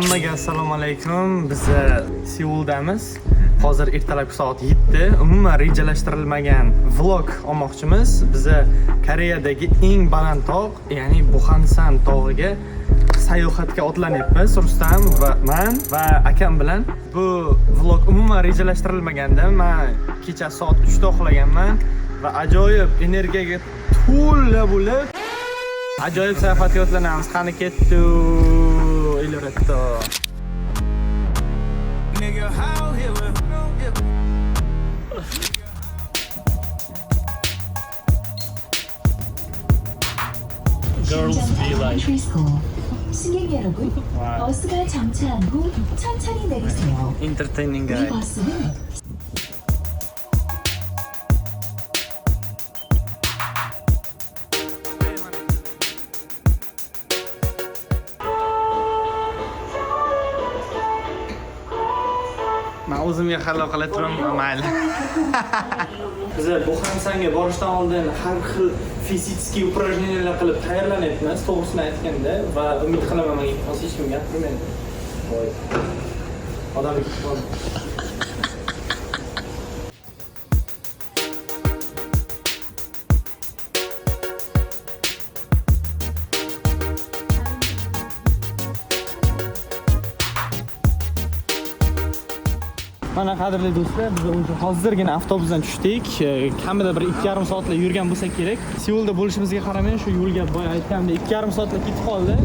Hammaga assalomu alaykum. Biz Seuldamiz. Hozir ertalabki soat 7. Umuman rejalashtirilmagan vlog olmoqchimiz. Biz Koreyadagi eng baland tog', ya'ni Buhansan tog'iga sayohatga otlanyapmiz. Rustam va men va akam bilan. Bu vlog umuman rejalashtirilmaganda, men kecha soat 3 da uxlaganman va ajoyib energiyaga to'la bo'lib ajoyib sayohatga otlanamiz. Qani ketdi. Iloratto. Girls be like. 승객 여러분, 버스가 정차한 후 천천히 내리세요. Entertaining 이 guy. 버스는 Men o'zimga xalo qila turaman, mayli. Biz Buhansanga borishdan oldin har xil fizический упражнениялар qilib tayyorlanyapmiz, to'g'risini aytganda, va umid qilaman menga hozir hech kim gapirmaydi. Voy. Odamga qoldi. Mana qadrli do'stlar, biz hozirgina avtobusdan tushdik. Kamida bir 2,5 soatlik yurgan bo'lsak kerak. Seulda bo'lishimizga qaramay, shu yo'lga boya aytganimdek 2,5 soatlik ketib qoldi.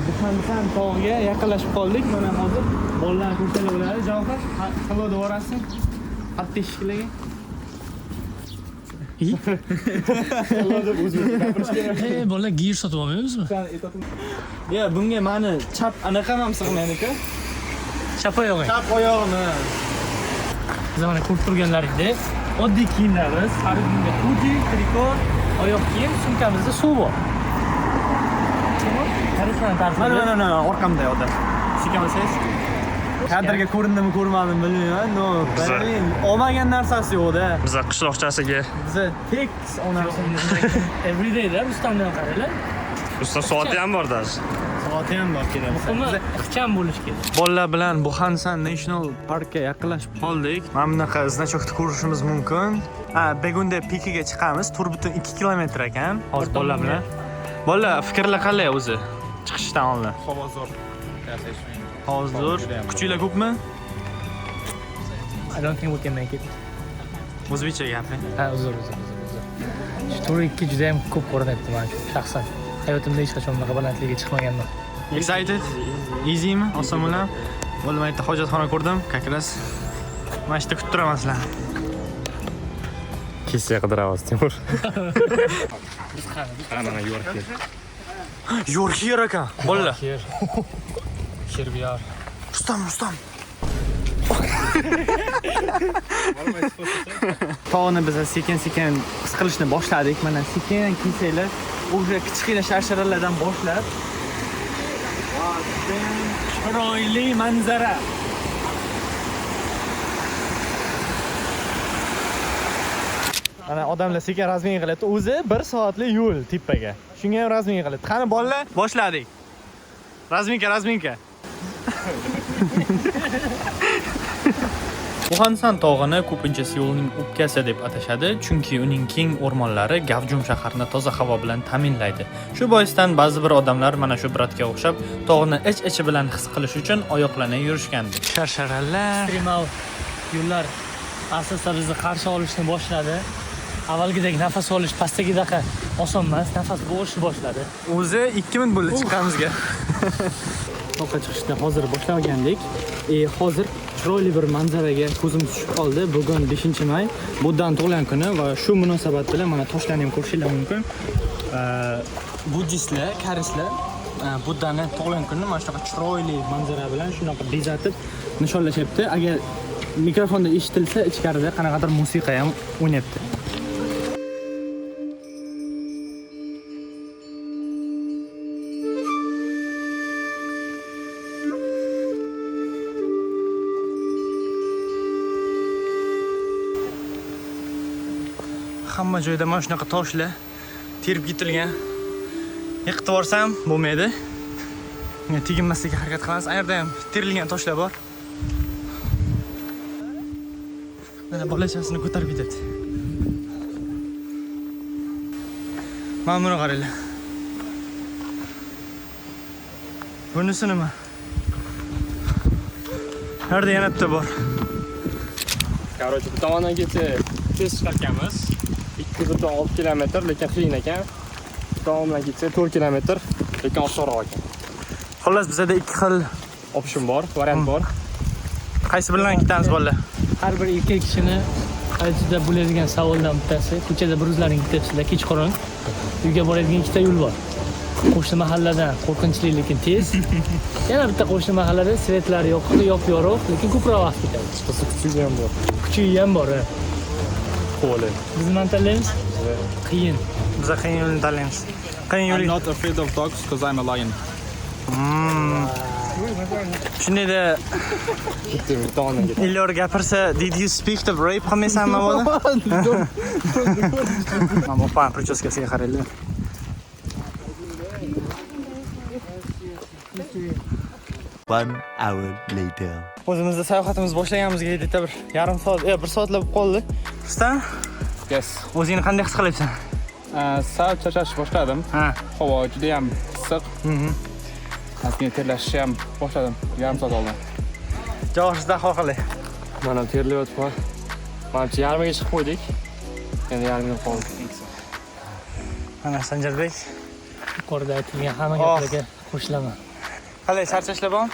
Buhansan tog'iga yaqinlashib qoldik. Mana hozir bolalar ko'chaga bo'ladi. Javob qilib borasiz. Qattiq ishkilarga. Bolalar gir sotib olmaymizmi? Ya, bunga meni chap anaqa ham sig'maydi-ku. Chap oyog'ing. Chap oyog'ini. Biz mana ko'rib turganlaringdek oddiy kiyimlarimiz, har kunga hoodie, triko, oyoq kiyim, sumkamizda suv bor. Mana orqamda odam. Sikamasasiz. Kadrga ko'rindimi, ko'rmadimmi bilmayman. No, bilmayman. Olmagan narsasi yo'q-da. Biza qishloqchasiga Biz tek onamiz Everyday'da Rustamdan qaranglar. usta soati ham bor даже. soati ham bor kerak. Muhimi ixcham bo'lish kerak. Bolalar bilan Buhansan National Parkga yaqinlashib qoldik. Mana bunaqa znachoqni ko'rishimiz mumkin. Begunda pikiga chiqamiz. 4,2 kilometr ekan. Hozir bolalar bilan. Bolalar fikrlar qanday o'zi? Chiqishdan oldin. Havo zo'r. Hozir kuchinglar ko'pmi? I don't think we can make it. O'zbekcha gapiring. Ha, uzr. Shu tur 2 juda ham ko'p ko'rinyapti men shaxsan. Hayotimda hech qachon bunaqa balandlikka chiqmaganman. Excited? Easymi? Oson bo'ladimi? Bo'lmaydi, hojatxona ko'rdim. Как раз mana shu yerda kutib turaman sizlarni. Kesiya qidiramiz Timur. Biz qani? Ana yo'rk. Yo'rk ekan. Bolalar. Sherbiyar. Rustam. Tog'ni biz sekin-sekin his qilishni boshladik. Mana sekin kiysanglar, o'sha kichkina sharsharalardan boshlab chiroyli manzara. Mana odamlar sekin razminka qilyapti. O'zi 1 soatlik yo'l tepaga. Shunga ham razminka qilyapti. Qani bolalar, boshladik. Razminka. Buhansan tog'ini ko'pincha Seulning o'pkasi deb atashadi, chunki uning keng o'rmonlari Gavjum shaharni toza havo bilan ta'minlaydi. Shu boisdan ba'zi bir odamlar mana shu bratga o'xshab tog'ni ich-ichi bilan his qilish uchun oyoqlanib yurishgandi. Sharsharalar. Ekstremal yo'llar asosda bizni qarshi olishni boshladi. Avvalgidek nafas olish pastdagidaqa oson emas, nafas bo'g'ishni boshladi. O'zi 2 minut bo'ldi chiqqanimizga. Toqqa chiqishni hozir boshlagandik. Hozir chiroyli bir manzaraga ko'zimiz tushib qoldi. Bugun 5-may, Buddan tug'ilgan kuni va shu munosabat bilan mana toshlarni ham ko'rishingiz mumkin. Buddistlar, koreyslar Buddani tug'ilgan kunini mana shunaqa chiroyli manzara bilan shunaqa bezatib nishonlashyapti. Agar mikrofonda eshitilsa, ichkarida qanaqadir musiqa ham o'ynayapti. Hamma joyda mana shunaqa toshlar terib ketilgan. Yiqitib borsam bo'lmaydi. Bunga teginmaslikka harakat qilamiz. Bu yerda ham terilgan toshlar bor. Mana bolachasini ko'tarib ketadi. Mana buni qaranglar. Bunisi nima? Nerede yana bitta bor? Короче, bu tomondan ketsa tez chiqarkanmiz. 2.6 kilometr, lekin qiyin ekan. Bu tomondan ketsa 4 kilometr, lekin osonroq ekan. Xullas bizda ikki xil Option bor, variant bor. qaysi bilan ketamiz bolalar? Har bir erkak kishini hayotida bo'ladigan savoldan bittasi, ko'chada bir o'zlaring ketyapsizlar kechqurun. Uyga boradigan ikkita yo'l bor. Qo'shni mahalladan qo'rqinchli lekin tez. Yana bitta qo'shni mahallada svetlar yop-yorug', lekin ko'proq vaqt ketadi. Qisqasi kuchugi ham bor. Kuchugi ham bor. Qo'li. Biz nima tanlaymiz? Qiyin. Biz qiyin yo'lni tanlaymiz. Qiyin I'm yo'l. not afraid of dogs because I'm a lion. Shundayda Bitta bu tomondan ketdi. Ilyor gapirsa, did you speak the rape qilmaysanmi bola? Mana opam prichoskasiga qaranglar. One hour later. O'zimizda sayohatimiz boshlaganimizga yetdi bir yarim soat, 1 soatlab qoldi. Rustam, Yes. o'zingni qanday his qilyapsan? Sal charchashni boshladim. Ha. Havo juda ham issiq. Ozgina terlashni ham boshladim. Yarim soat oldin. Javohirda xohlay. Mana terlayapman. Manimcha yarmiga chiqib qo'ydik. Endi yarmiga qoldi. Mana Sanjarbek. Yuqorida aytilgan hamma Oh. gaplarga qo'shilaman. Qalay charchashlar bormi?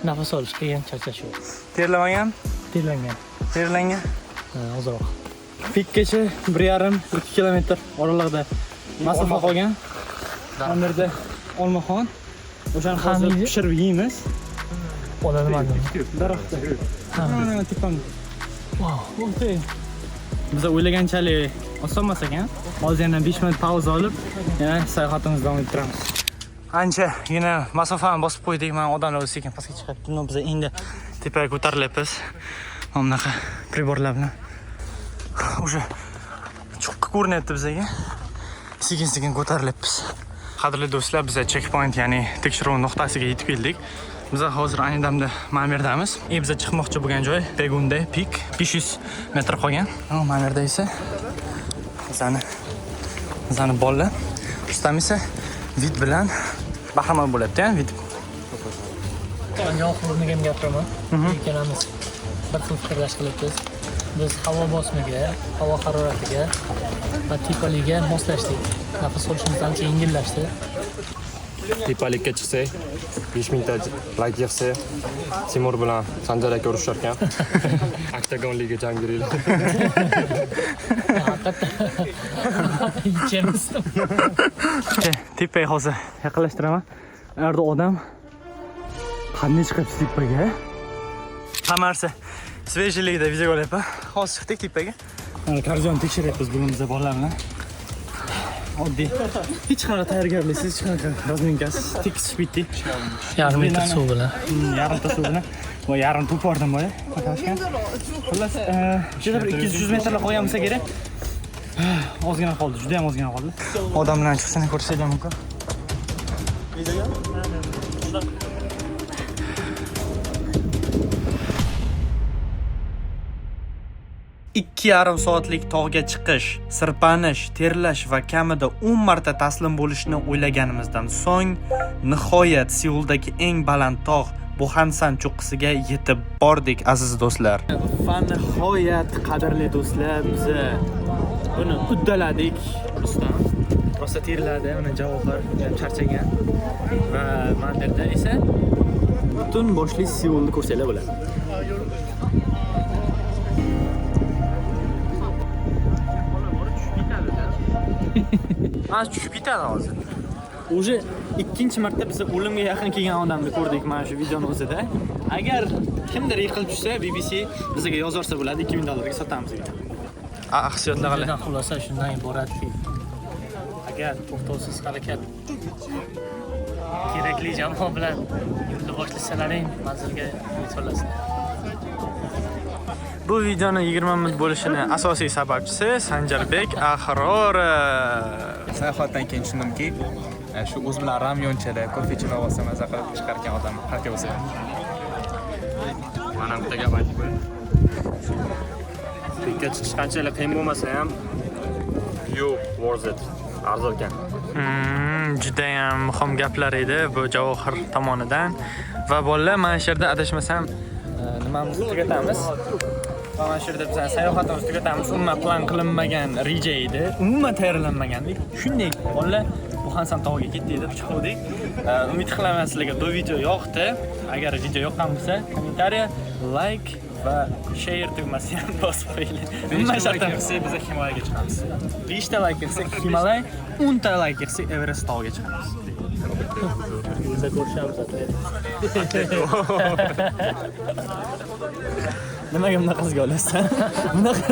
Nafas olish qiyin, charchash yo'q. Terlamagan, Terlangan. terlangan. Ozroq. Pikgacha 1,5-2 kilometr oralig'ida masofa qolgan. Bu yerda olmaxon. O'shani hozir Hamid. pishirib yeymiz. Odam nima? Daraxtda. Ha. Mana tepamda. Wow. O'xtay. Biz o'ylaganchalik oson emas ekan. Hozir yana 5 minut pauza olib, yana sayohatimizni davom ettiramiz. Ancha yana masofani bosib qo'ydik. Men odamlar sekin pastga chiqyapti. Biz endi tepaga ko'tarilyapmiz. Mana bunaqa priborlar bilan. O'sha chuqqa ko'rinyapti bizga. Sekin-sekin ko'tarilyapmiz. Qadrli do'stlar, biz checkpoint, ya'ni tekshiruv nuqtasiga yetib keldik. Biz hozir ayni damda mana bu yerdamiz. Biz chiqmoqchi bo'lgan joy Begunda Peak 500 metr qolgan. Mana bu yerda esa bizani bolalar. Rustam esa vid bilan bahramand bo'lyapti, vid. Yo'q, o'rniga ham gapiraman. Ikkalamiz bir xil fikrlash qilyapmiz. Biz havo bosimiga, havo haroratiga va tepaligiga moslashdik. Nafas olishimiz ancha yengillashdi. Tepalikka chiqsak, 5 mingta layk yig'sa, Timur bilan Sanjar aka urushar ekan. Oktagon liga jangarilar. Ichamiz. Tepaga hozir yaqinlashtiraman. Bu yerda odam qanday chiqibdi tepaga? Hammasi svejilikda video olyapman. Hozir chiqdik tepaga. Mana karjon tekshiryapmiz bugun biz bolalar bilan. Oddiy. Hech qanaqa tayyorgarliksiz, hech qanaqa razminkasiz, tekis bitdik. Yarim litr suv bilan. Yarimta suv bilan va yarim to'p bordim boya. Xullas, juda bir 200 metrlar qolgan bo'lsa kerak. Ozgina qoldi, juda ham ozgina qoldi. Odam bilan chiqsani ko'rsanglar mumkin. Ikki yarim soatlik tog'ga chiqish, sirpanish, terlash va kamida 10 marta taslim bo'lishni o'ylaganimizdan so'ng nihoyat Seuldagi eng baland tog' Buhansan cho'qqisiga yetib bordik aziz do'stlar. Va nihoyat qadrli do'stlar, biz buni uddaladik. Rustam rosa terladi, mana Javohir ham charchagan. Va mana bu yerda esa butun boshli Seulni ko'rsanglar bo'ladi. Mana tushib ketadi hozir. Уже ikkinchi marta biz o'limga yaqin kelgan odamni ko'rdik mana shu videoni o'zida. Agar kimdir yiqilib tushsa, BBC bizga yozorsa bo'ladi, $2000 sotamiz degan. Aksiyotlar qalay? Xulosa shundan iboratki, agar to'xtovsiz harakat kerakli jamoa bilan yo'lni boshlashalaring, manzilga yetib olasizlar. Bu videoni 20 minut bo'lishini asosiy sababchisi Sanjarbek Ahrorov. Sayohatdan keyin tushundimki, Shu o'z bilan ramyonchada, kofe ichib olsa maza qilib chiqargan odam qanaqa bo'lsa. Mana bitta gap aytib qo'ying. Bekka chiqish qanchalik qiyin bo'lmasa ham, you worth it. Arzon ekan. Judayam muhim gaplar edi bu Javohir tomonidan. Va bolalar, mana shu yerda adashmasam nimamizni tugatamiz. Va mana shu yerda biz sayohatimizni tugatamiz. Umuman plan qilinmagan reja edi. Umuman tayyorlanmagandik. Shunday bolalar Buxansan tog'iga ketdik deb chiqdik. Umid qilaman sizlarga bu video yoqdi. Agar video yoqqan bo'lsa, kommentariya, like va share tugmasini ham bosib qo'yinglar. Umuman shartdan qilsak biz Himolayaga chiqamiz. 5 ta like qilsak Himalay, 10 ta like qilsak Everest tog'iga chiqamiz. Biza ko'rishamiz. Nimaga bunaqasiga olasan? Bunaqasi